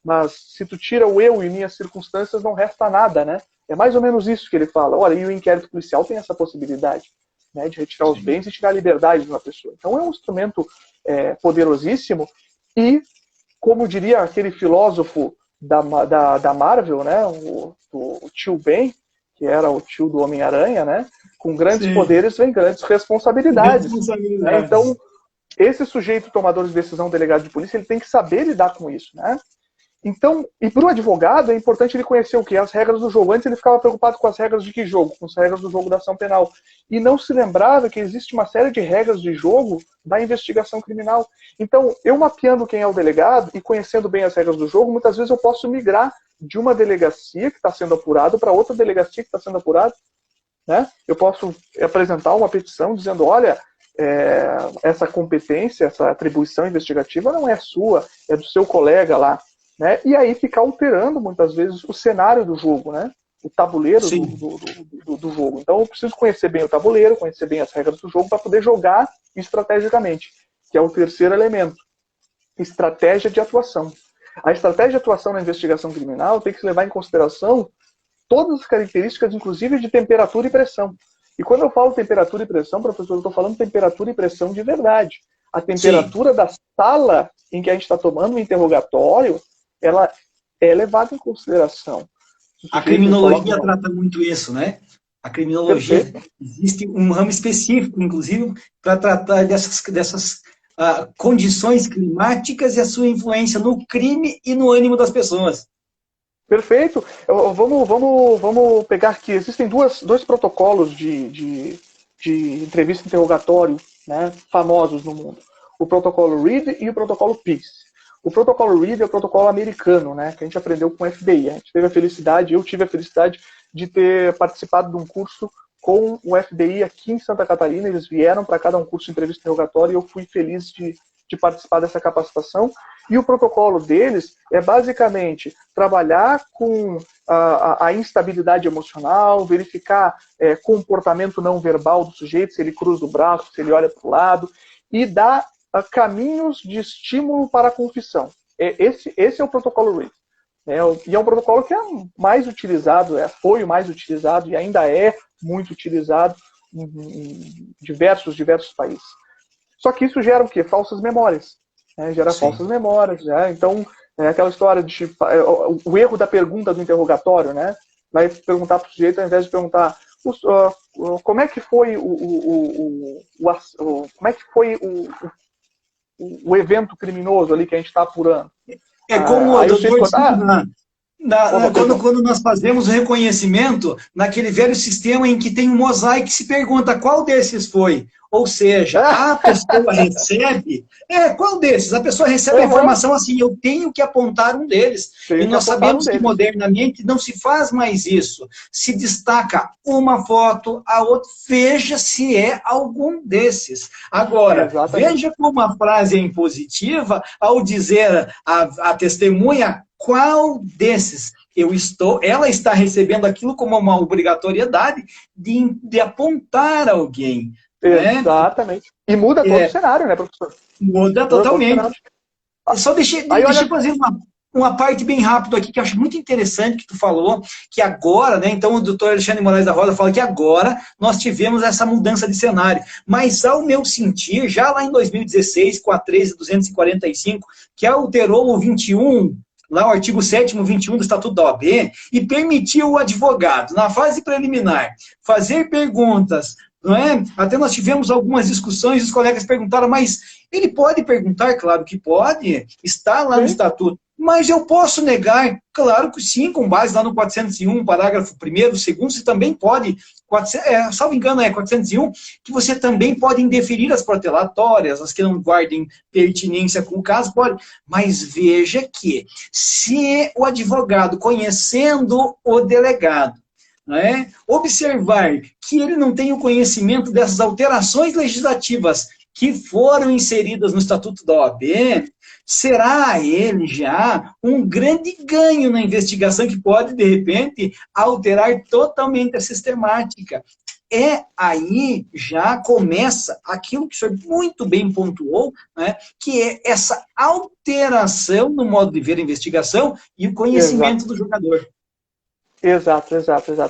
Mas se tu tira o eu e minhas circunstâncias, não resta nada, né? É mais ou menos isso que ele fala. Olha, e o inquérito policial tem essa possibilidade, né, de retirar os bens e tirar a liberdade de uma pessoa. Então é um instrumento poderosíssimo e, como diria aquele filósofo da Marvel, né, o tio Ben, que era o tio do Homem-Aranha, né, com grandes poderes vem grandes responsabilidades. Né? Então, esse sujeito tomador de decisão, delegado de polícia, ele tem que saber lidar com isso, né? Então, e para o advogado é importante ele conhecer o que? As regras do jogo. Antes ele ficava preocupado com as regras de que jogo? Com as regras do jogo da ação penal. E não se lembrava que existe uma série de regras de jogo da investigação criminal. Então, eu mapeando quem é o delegado e conhecendo bem as regras do jogo, muitas vezes eu posso migrar de uma delegacia que está sendo apurado para outra delegacia que está sendo apurada. Né? Eu posso apresentar uma petição dizendo, olha, essa competência, essa atribuição investigativa não é sua, é do seu colega lá. Né? E aí ficar alterando, muitas vezes, o cenário do jogo, né? O tabuleiro do jogo. Então eu preciso conhecer bem o tabuleiro, conhecer bem as regras do jogo para poder jogar estrategicamente, que é o terceiro elemento. Estratégia de atuação. A estratégia de atuação na investigação criminal tem que se levar em consideração todas as características, inclusive de temperatura e pressão. E quando eu falo temperatura e pressão, professor, eu estou falando temperatura e pressão de verdade. A temperatura da sala em que a gente está tomando o interrogatório, ela é levada em consideração. A criminologia trata muito isso, né? A criminologia, existe um ramo específico, inclusive, para tratar dessas condições climáticas e a sua influência no crime e no ânimo das pessoas. Perfeito. Vamos pegar aqui. Existem dois protocolos de entrevista e interrogatório, né, famosos no mundo. O protocolo Reed e o protocolo Peace. O protocolo Reed é o protocolo americano, né, que a gente aprendeu com o FBI. Eu tive a felicidade de ter participado de um curso com o FBI aqui em Santa Catarina. Eles vieram para cada um curso de entrevista e interrogatório e eu fui feliz de participar dessa capacitação. E o protocolo deles é basicamente trabalhar com a instabilidade emocional, verificar comportamento não verbal do sujeito, se ele cruza o braço, se ele olha para o lado, e dar caminhos de estímulo para a confissão. Esse é o protocolo Reed. E é um protocolo que é mais utilizado, foi o mais utilizado e ainda é muito utilizado em diversos países. Só que isso gera o quê? Falsas memórias. né? Gera Sim. falsas memórias, né? Então, é aquela história de o erro da pergunta do interrogatório, né? Vai perguntar para o sujeito ao invés de perguntar como é que foi como é que foi o evento criminoso ali que a gente está apurando. É como, Aí o sujeito doutor, conta, desculpe, opa, perdão. quando nós fazemos o reconhecimento, naquele velho sistema em que tem um mosaico que se pergunta qual desses foi. Ou seja, a pessoa recebe. Qual desses? A pessoa recebe a informação assim, eu tenho que apontar um deles. E Tem que nós apontar um sabemos que deles. modernamente não se faz mais isso. Se destaca uma foto, a outra, veja se é algum desses. Agora, Exatamente. veja como a frase é impositiva ao dizer a testemunha qual desses ela está recebendo aquilo como uma obrigatoriedade de apontar alguém. Né? Exatamente. E muda todo o cenário, né, professor? Muda totalmente. Só deixa eu fazer uma parte bem rápido aqui, que eu acho muito interessante que tu falou, que agora, né, então o doutor Alexandre Moraes da Rosa fala que agora nós tivemos essa mudança de cenário, mas ao meu sentir, já lá em 2016, com a 13.245, que alterou o 21, lá o artigo 7º, 21 do Estatuto da OAB, e permitiu o advogado, na fase preliminar, fazer perguntas, não é? Até nós tivemos algumas discussões, os colegas perguntaram, mas ele pode perguntar? Claro que pode, está lá no Estatuto. Mas eu posso negar? Claro que sim, com base lá no 401, parágrafo 1º, 2º, você também pode, salvo engano, 401, que você também pode indeferir as protelatórias, as que não guardem pertinência com o caso, pode. Mas veja que, se o advogado, conhecendo o delegado, observar que ele não tem o conhecimento dessas alterações legislativas que foram inseridas no Estatuto da OAB, será ele já um grande ganho na investigação que pode, de repente, alterar totalmente a sistemática. Aí já começa aquilo que o senhor muito bem pontuou, né, que é essa alteração no modo de ver a investigação e o conhecimento do jogador. Exato.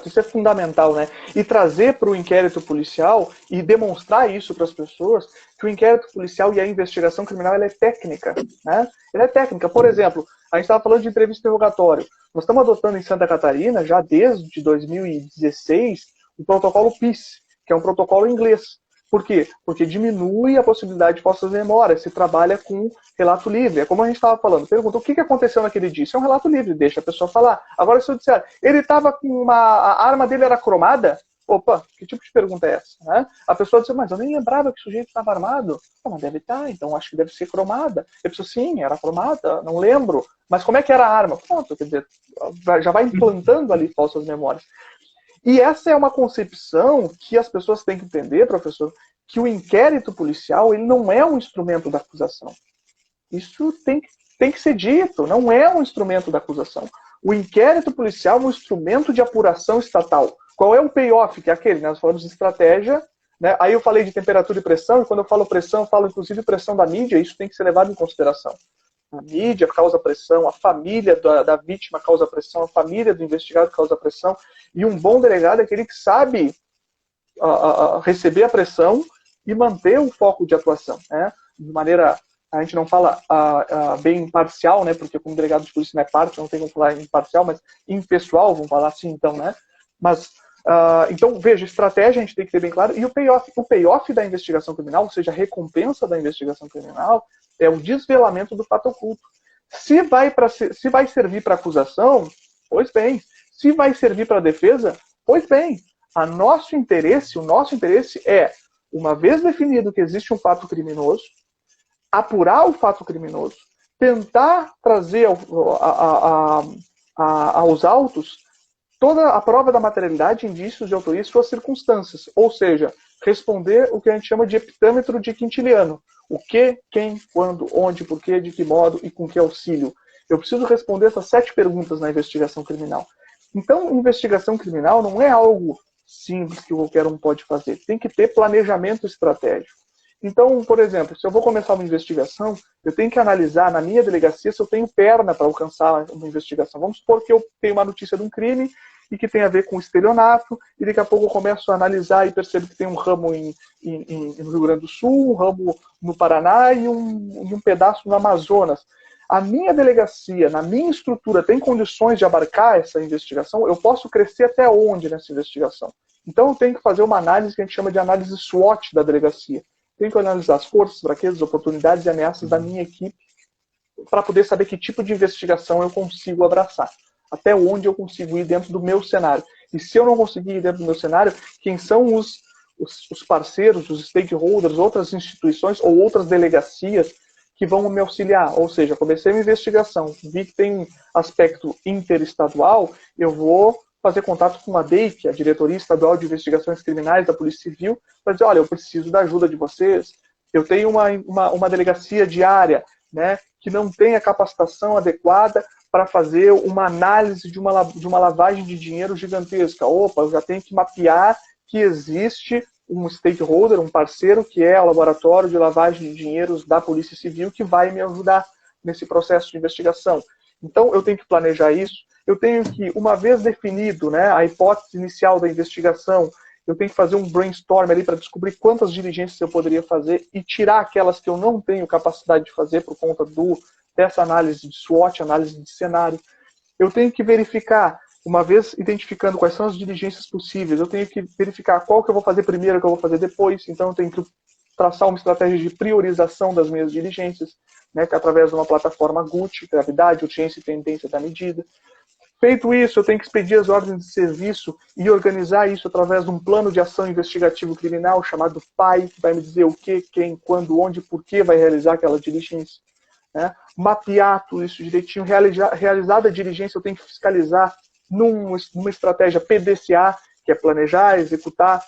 Isso é fundamental, né? E trazer para o inquérito policial e demonstrar isso para as pessoas que o inquérito policial e a investigação criminal ela é técnica, né? Ela é técnica. Por exemplo, a gente estava falando de entrevista e interrogatório. Nós estamos adotando em Santa Catarina, já desde 2016, o protocolo PIS, que é um protocolo em inglês. Por quê? Porque diminui a possibilidade de falsas memórias, se trabalha com relato livre. É como a gente estava falando. Pergunta, o que aconteceu naquele dia? Isso é um relato livre, deixa a pessoa falar. Agora, se eu disser, ele estava com a arma dele era cromada? Opa, que tipo de pergunta é essa? Né? A pessoa diz, mas eu nem lembrava que o sujeito estava armado. Mas deve estar, então acho que deve ser cromada. Eu pessoa, sim, era cromada, não lembro. Mas como é que era a arma? Pronto, quer dizer, já vai implantando ali falsas memórias. E essa é uma concepção que as pessoas têm que entender, professor, que o inquérito policial ele não é um instrumento da acusação. Isso tem que ser dito, não é um instrumento da acusação. O inquérito policial é um instrumento de apuração estatal. Qual é o payoff? Que é aquele, né? Nós falamos de estratégia, né? Aí eu falei de temperatura e pressão, e quando eu falo pressão, eu falo inclusive pressão da mídia, isso tem que ser levado em consideração. A mídia causa pressão, a família da vítima causa pressão, a família do investigado causa pressão, e um bom delegado é aquele que sabe receber a pressão e manter o foco de atuação, né? De maneira, a gente não fala bem imparcial, né? Porque como delegado de polícia não é parte, não tem como falar imparcial, mas impessoal, vamos falar assim então, né? Mas, então, veja, estratégia a gente tem que ter bem claro, e o payoff da investigação criminal, ou seja, a recompensa da investigação criminal, é o desvelamento do fato oculto. Se vai servir para acusação, pois bem. Se vai servir para defesa, pois bem. O nosso interesse é, uma vez definido que existe um fato criminoso, apurar o fato criminoso, tentar trazer aos autos toda a prova da materialidade, indícios de autoria e suas circunstâncias. Ou seja, responder o que a gente chama de epitâmetro de Quintiliano. O que, quem, quando, onde, por quê, de que modo e com que auxílio. Eu preciso responder essas 7 perguntas na investigação criminal. Então, investigação criminal não é algo simples que qualquer um pode fazer. Tem que ter planejamento estratégico. Então, por exemplo, se eu vou começar uma investigação, eu tenho que analisar na minha delegacia se eu tenho perna para alcançar uma investigação. Vamos supor que eu tenho uma notícia de um crime e que tem a ver com estelionato, e daqui a pouco eu começo a analisar e percebo que tem um ramo no Rio Grande do Sul, um ramo no Paraná e um pedaço no Amazonas. A minha delegacia, na minha estrutura, tem condições de abarcar essa investigação? Eu posso crescer até onde nessa investigação? Então eu tenho que fazer uma análise que a gente chama de análise SWOT da delegacia. Tenho que analisar as forças, fraquezas, oportunidades e ameaças da minha equipe para poder saber que tipo de investigação eu consigo abraçar. Até onde eu consigo ir dentro do meu cenário. E se eu não conseguir ir dentro do meu cenário, quem são os parceiros, os stakeholders, outras instituições ou outras delegacias que vão me auxiliar. Ou seja, comecei uma investigação, vi que tem um aspecto interestadual, eu vou fazer contato com a DEIC, a Diretoria Estadual de Investigações Criminais da Polícia Civil, para dizer, olha, eu preciso da ajuda de vocês, eu tenho uma delegacia diária, né, que não tem a capacitação adequada para fazer uma análise de uma lavagem de dinheiro gigantesca. Opa, eu já tenho que mapear que existe um stakeholder, um parceiro, que é o laboratório de lavagem de dinheiros da Polícia Civil, que vai me ajudar nesse processo de investigação. Então, eu tenho que planejar isso. Eu tenho que, uma vez definido, né, a hipótese inicial da investigação, eu tenho que fazer um brainstorm ali para descobrir quantas diligências eu poderia fazer e tirar aquelas que eu não tenho capacidade de fazer por conta dessa análise de SWOT, análise de cenário. Eu tenho que verificar, uma vez identificando quais são as diligências possíveis, eu tenho que verificar qual que eu vou fazer primeiro, que eu vou fazer depois. Então eu tenho que traçar uma estratégia de priorização das minhas diligências, né, que é através de uma plataforma GUT, gravidade, urgência e tendência da medida. Feito isso, eu tenho que expedir as ordens de serviço e organizar isso através de um plano de ação investigativo criminal chamado PAI, que vai me dizer o que, quem, quando, onde, por que vai realizar aquela diligência. Né? Mapear tudo isso direitinho. Realizada a diligência, eu tenho que fiscalizar numa estratégia PDCA, que é planejar, executar,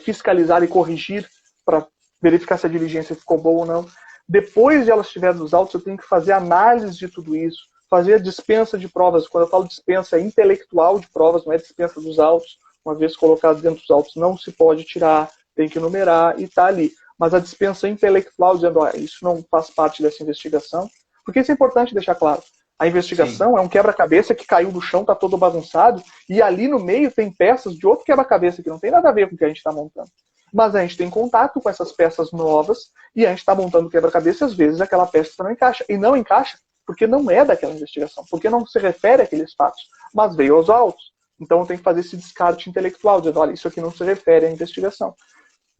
fiscalizar e corrigir para verificar se a diligência ficou boa ou não. Depois de ela estiver nos autos, eu tenho que fazer análise de tudo isso, fazer a dispensa de provas. Quando eu falo dispensa, é intelectual de provas, não é dispensa dos autos. Uma vez colocado dentro dos autos, não se pode tirar, tem que numerar e está ali. Mas a dispensa intelectual, dizendo, isso não faz parte dessa investigação. Porque isso é importante deixar claro. A investigação é um quebra-cabeça que caiu do chão, está todo bagunçado, e ali no meio tem peças de outro quebra-cabeça que não tem nada a ver com o que a gente está montando. Mas a gente tem contato com essas peças novas, e a gente está montando o quebra-cabeça, e às vezes aquela peça não encaixa. E não encaixa porque não é daquela investigação, porque não se refere àqueles fatos, mas veio aos autos. Então eu tenho que fazer esse descarte intelectual, dizendo, olha, isso aqui não se refere à investigação.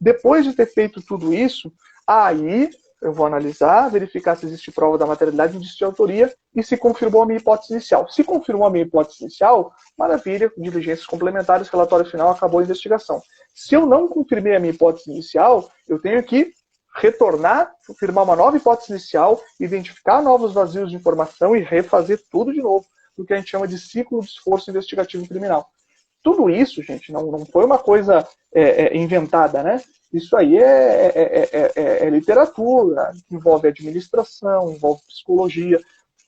Depois de ter feito tudo isso, aí eu vou analisar, verificar se existe prova da materialidade, indício de autoria, e se confirmou a minha hipótese inicial. Se confirmou a minha hipótese inicial, maravilha, diligências complementares, relatório final, acabou a investigação. Se eu não confirmei a minha hipótese inicial, eu tenho que retornar, firmar uma nova hipótese inicial, identificar novos vazios de informação e refazer tudo de novo, do que a gente chama de ciclo de esforço investigativo criminal. Tudo isso, gente, não foi uma coisa inventada, né? Isso aí é literatura, envolve administração, envolve psicologia.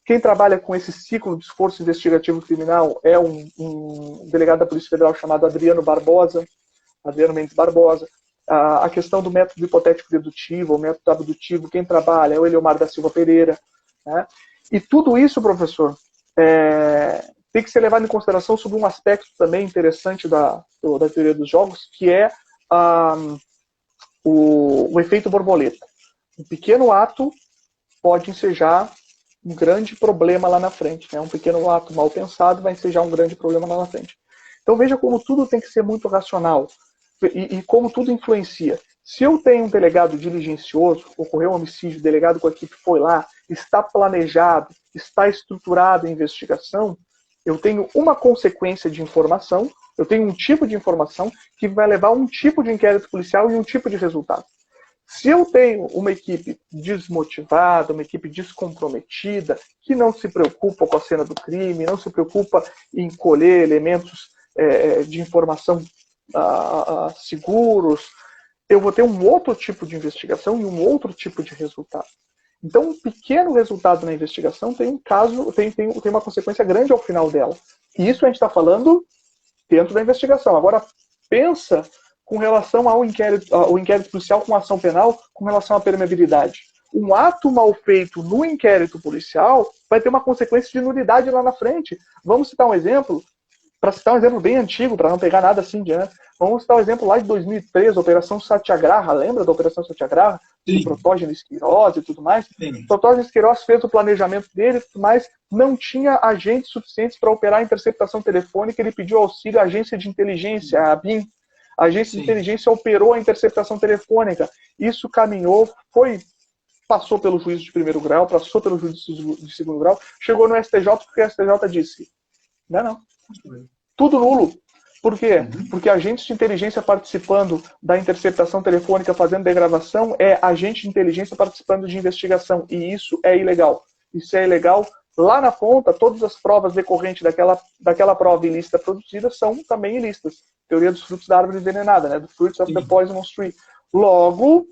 Quem trabalha com esse ciclo de esforço investigativo criminal é um delegado da Polícia Federal chamado Adriano Mendes Barbosa. A questão do método hipotético dedutivo, o método abdutivo, quem trabalha é o Eliomar da Silva Pereira. Né? E tudo isso, professor, tem que ser levado em consideração sobre um aspecto também interessante da teoria dos jogos, que é o efeito borboleta. Um pequeno ato pode ensejar um grande problema lá na frente. Né? Um pequeno ato mal pensado vai ensejar um grande problema lá na frente. Então veja como tudo tem que ser muito racional e como tudo influencia. Se eu tenho um delegado diligencioso, ocorreu um homicídio, o delegado com a equipe foi lá, está planejado, está estruturada a investigação, eu tenho uma consequência de informação, eu tenho um tipo de informação que vai levar a um tipo de inquérito policial e um tipo de resultado. Se eu tenho uma equipe desmotivada, uma equipe descomprometida, que não se preocupa com a cena do crime, não se preocupa em colher elementos de informação seguros, eu vou ter um outro tipo de investigação e um outro tipo de resultado. Então, um pequeno resultado na investigação tem uma consequência grande ao final dela. E isso a gente está falando dentro da investigação. Agora, pensa com relação ao inquérito policial com ação penal, com relação à permeabilidade. Um ato mal feito no inquérito policial vai ter uma consequência de nulidade lá na frente. Vamos citar um exemplo. para citar um exemplo bem antigo, para não pegar nada assim de antes, vamos citar um exemplo lá de 2003, a Operação Satyagraha, lembra da Operação Satyagraha? Do Protógenes Queiroz e tudo mais. O Protógenes Queiroz fez o planejamento dele, mas não tinha agentes suficientes para operar a interceptação telefônica, ele pediu auxílio à agência de inteligência, a ABIN. A agência de inteligência operou a interceptação telefônica. Isso caminhou, passou pelo juízo de primeiro grau, passou pelo juízo de segundo grau, chegou no STJ, porque o STJ disse, não. Tudo nulo. Por quê? Porque agentes de inteligência participando da interceptação telefônica, fazendo degravação, é agente de inteligência participando de investigação. E isso é ilegal. Isso é ilegal. Lá na ponta, todas as provas decorrentes daquela prova ilícita produzida são também ilícitas. Teoria dos frutos da árvore envenenada, né? The fruits of the poisonous tree. Logo,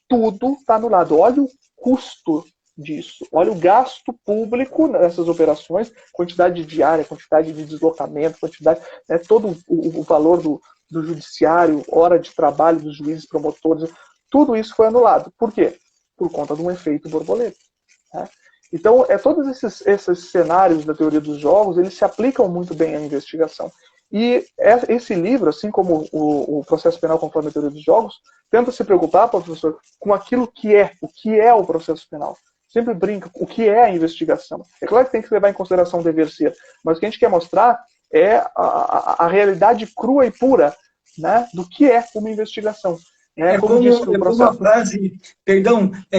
tudo está anulado. Olha o custo disso. Olha o gasto público nessas operações, quantidade de diária, quantidade de deslocamento, quantidade, todo o valor do judiciário, hora de trabalho dos juízes promotores, tudo isso foi anulado. Por quê? Por conta de um efeito borboleta. Né? Então, todos esses cenários da teoria dos jogos, eles se aplicam muito bem à investigação. E esse livro, assim como o processo penal conforme a teoria dos jogos, tenta se preocupar, professor, com aquilo que é o processo penal. Sempre brinca o que é a investigação. É claro que tem que levar em consideração o dever ser, mas o que a gente quer mostrar é a realidade crua e pura, né, do que é uma investigação.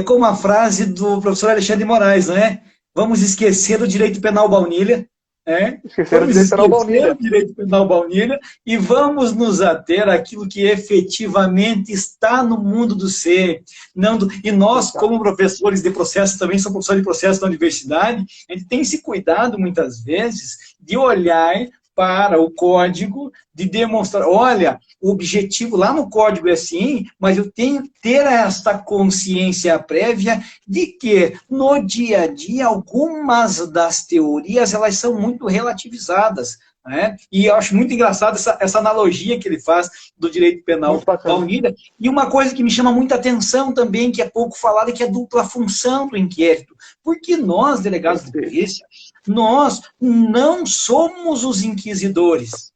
Como a frase do professor Alexandre de Moraes, né? Vamos esquecer o direito penal baunilha, Vamos esquecer o direito penal baunilha e vamos nos ater àquilo que efetivamente está no mundo do ser. E nós, como professores de processo, também somos professores de processo na universidade, a gente tem esse cuidado, muitas vezes, de olhar para o código, de demonstrar, olha, o objetivo lá no código é assim, mas eu tenho que ter esta consciência prévia de que, no dia a dia, algumas das teorias, elas são muito relativizadas. Né? E eu acho muito engraçado essa analogia que ele faz do direito penal baunilha. E uma coisa que me chama muita atenção também, que é pouco falada, que é a dupla função do inquérito. Porque nós, delegados de polícia, nós não somos os inquisidores.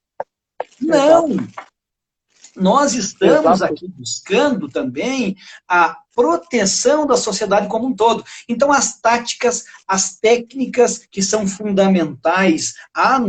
Não! Nós estamos aqui buscando também a proteção da sociedade como um todo. Então, as táticas, as técnicas que são fundamentais à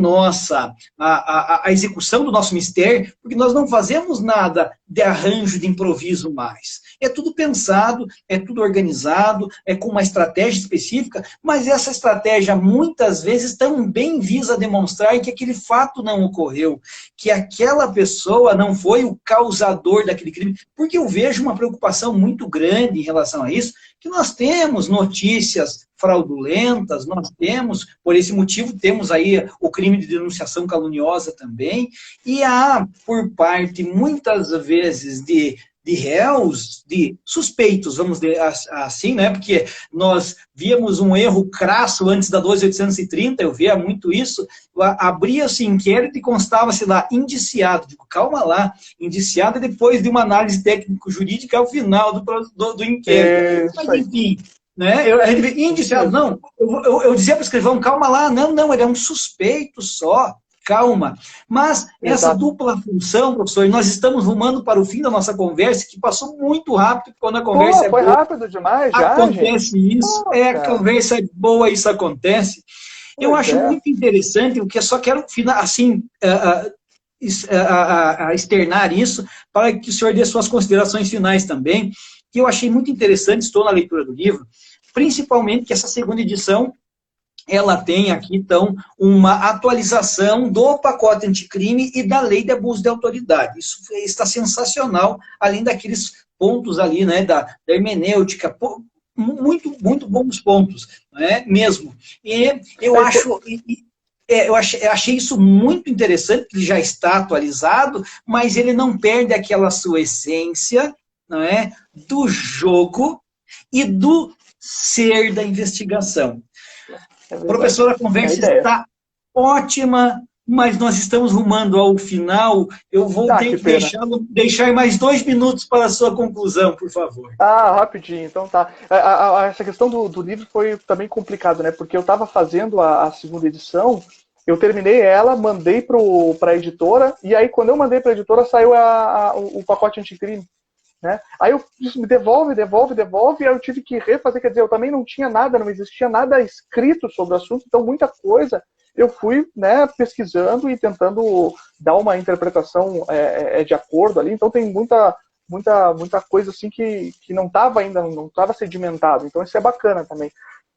a execução do nosso mistério, porque nós não fazemos nada de arranjo, de improviso mais. É tudo pensado, é tudo organizado, é com uma estratégia específica, mas essa estratégia muitas vezes também visa demonstrar que aquele fato não ocorreu, que aquela pessoa não foi o causador daquele crime, porque eu vejo uma preocupação muito grande em relação a isso, que nós temos notícias fraudulentas, nós temos, por esse motivo, temos aí o crime de denunciação caluniosa também, e há, por parte, muitas vezes, de réus, de suspeitos, vamos dizer assim, né? Porque nós víamos um erro crasso antes da 12.830, eu via muito isso, abria-se inquérito e constava-se lá, indiciado. Digo, calma lá, indiciado é depois de uma análise técnico-jurídica ao final do inquérito. Mas, enfim, né? A gente vê, indiciado, não, eu dizia para o escrivão, calma lá, não, ele é um suspeito só. Calma. Mas essa dupla função, professor, nós estamos rumando para o fim da nossa conversa, que passou muito rápido, quando a conversa foi boa. Foi rápido demais, já, acontece gente. Isso, a conversa é boa, isso acontece. Eu acho muito interessante, o que eu só quero, assim, externar isso, para que o senhor dê suas considerações finais também, que eu achei muito interessante, estou na leitura do livro, principalmente que essa segunda edição, ela tem aqui, então, uma atualização do pacote anticrime e da lei de abuso de autoridade. Isso está sensacional, além daqueles pontos ali, né, da hermenêutica, muito, muito bons pontos, né, mesmo. E eu achei isso muito interessante, que ele já está atualizado, mas ele não perde aquela sua essência, não é, do jogo e do ser da investigação. Professora, a conversa está ótima, mas nós estamos rumando ao final. Eu vou ter que deixar mais 2 minutos para a sua conclusão, por favor. Rapidinho, então tá. Essa questão do livro foi também complicado, né? Porque eu estava fazendo a segunda edição Eu terminei ela, mandei para a editora, e aí quando eu mandei para a editora, saiu o pacote anticrime. Né? Aí eu disse, me devolve, e aí eu tive que refazer, quer dizer, eu também não tinha nada, não existia nada escrito sobre o assunto, então muita coisa eu fui, né, pesquisando e tentando dar uma interpretação de acordo ali, então tem muita coisa assim que não estava ainda, não estava sedimentado, então isso é bacana também.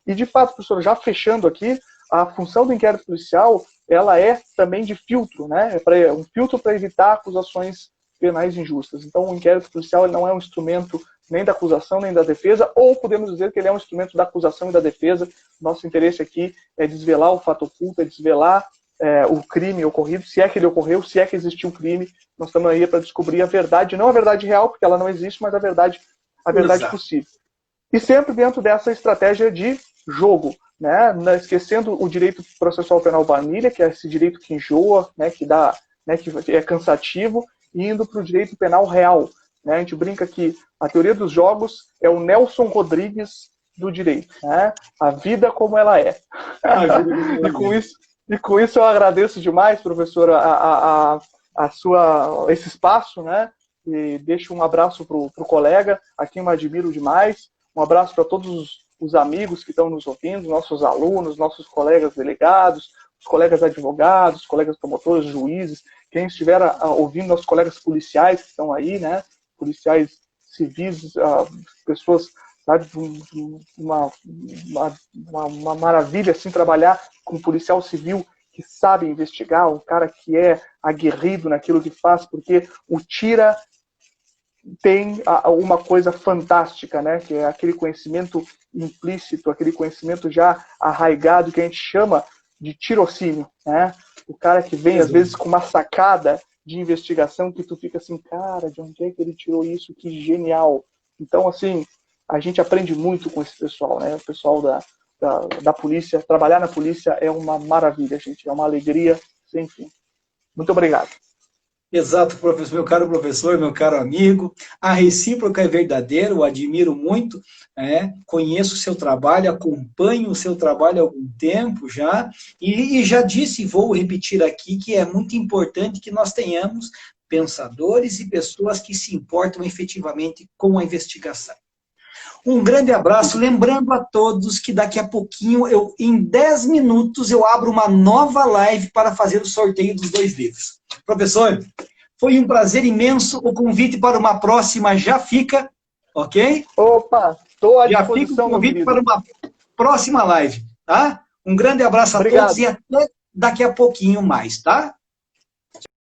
E de fato, professor, já fechando aqui, a função do inquérito policial, ela é também de filtro, né? É um filtro para evitar acusações penais injustas. Então, o inquérito policial ele não é um instrumento nem da acusação, nem da defesa, ou podemos dizer que ele é um instrumento da acusação e da defesa. Nosso interesse aqui é desvelar o fato oculto, é desvelar o crime ocorrido, se é que ele ocorreu, se é que existiu um crime. Nós estamos aí para descobrir a verdade, não a verdade real, porque ela não existe, mas a verdade possível. E sempre dentro dessa estratégia de jogo, né? Não esquecendo o direito processual penal baunilha, que é esse direito que enjoa, né? Que dá, né? Que é cansativo, e indo para o direito penal real. Né? A gente brinca que a teoria dos jogos é o Nelson Rodrigues do direito. Né? A vida como ela é. E com isso eu agradeço demais, professor, esse espaço, né? E deixo um abraço para o colega, a quem eu admiro demais. Um abraço para todos os amigos que estão nos ouvindo, nossos alunos, nossos colegas delegados, os colegas advogados, colegas promotores, juízes, quem estiver ouvindo, nossos colegas policiais que estão aí, né? Policiais civis, pessoas, sabe, uma maravilha assim trabalhar com um policial civil que sabe investigar, um cara que é aguerrido naquilo que faz, porque o tira tem uma coisa fantástica, né? Que é aquele conhecimento implícito, aquele conhecimento já arraigado que a gente chama de tirocínio, né? O cara que vem, às vezes, com uma sacada de investigação que tu fica assim, cara, de onde é que ele tirou isso? Que genial! Então, assim, a gente aprende muito com esse pessoal, né? O pessoal da polícia. Trabalhar na polícia é uma maravilha, gente. É uma alegria sem fim. Muito obrigado. Exato, professor, meu caro professor, meu caro amigo. A recíproca é verdadeira, eu admiro muito, conheço o seu trabalho, acompanho o seu trabalho há algum tempo já, e já disse, e vou repetir aqui, que é muito importante que nós tenhamos pensadores e pessoas que se importam efetivamente com a investigação. Um grande abraço, lembrando a todos que daqui a pouquinho, em 10 minutos, eu abro uma nova live para fazer o sorteio dos 2 livros. Professor, foi um prazer imenso, o convite para uma próxima já fica, ok? Opa, estou à disposição. Já fica o convite para uma próxima live, tá? Um grande abraço a todos e até daqui a pouquinho mais, tá?